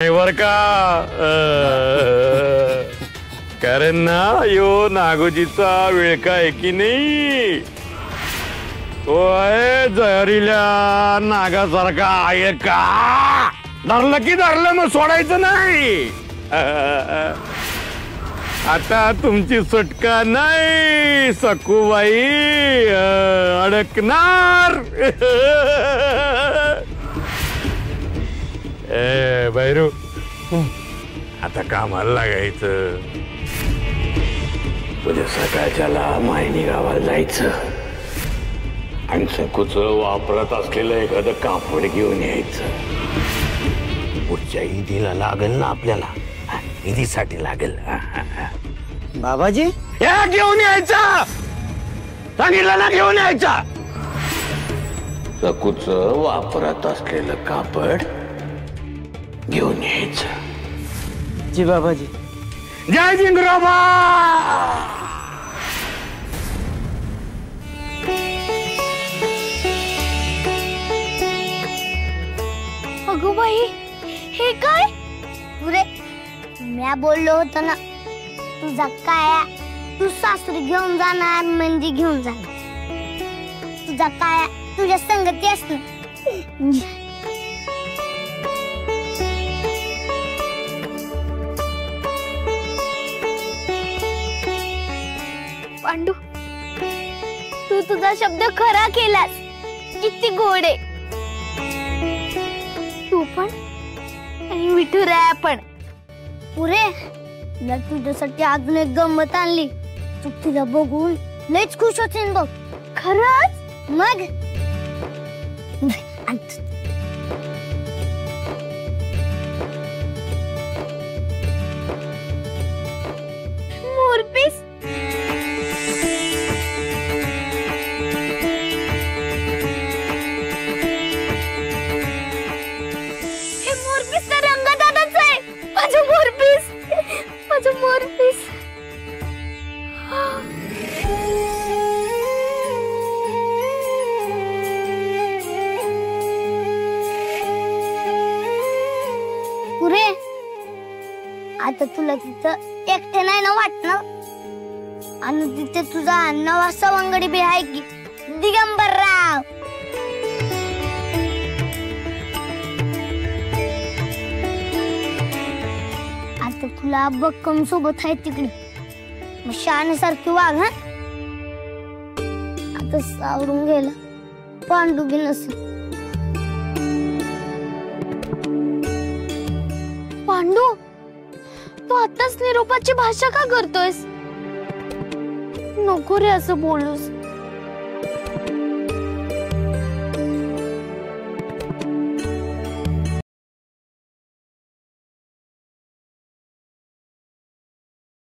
बर का कारण ना यो नागोजीचा वेळ काय की नाही तो आहे जहरील्या नागासारखा आहे का धरलं की धरलं मग सोडायचं नाही आता तुमची सुटका नाही सखूबाई अडकणार ए बैरू आता कामाला लागायचं उद्या सकाळच्याला मायनी गावाला जायचं आणि सखूचं वापरत असलेलं एखादं कापड घेऊन यायचं पुढच्या ईदीला लागेल ना आपल्याला ईदीसाठी लागेल बाबाजी या घेऊन यायचा सांगितलं ना घेऊन यायचा सखूचं वापरत असलेलं कापड घेऊन यायचं जी बाबाजी जय जिंगराबा अगो बाई हे काय पुरे मी बोललो होतो ना तुझा काय तू सासरी घेऊन जाणार म्हणजे घेऊन जाणार तुझा काय तुझ्या संगती असणार पांडू तू तुझा शब्द खरा केलास किती गोड आहे तू पण आणि विठुराया पण पुरे मी तुझ्यासाठी अजून एक गंमत आणली तू तिला बघून लयच खुश होशील बघ खरंच मग मोरपीस मोरपीस पुरे आता तुला तिथं एकटे नाही ना वाटणार आणि तिथे तुझा नवा सवंगडी बी आहे की दिगंबरराव आता तुला बक्कम सोबत आहे तिकडे मग शाण्यासारखी वाघ हा आता सावरून गेला पांडू बी नसेल पांडू तू आताच निरोपाची भाषा का करतोयस नको रे असं बोलूस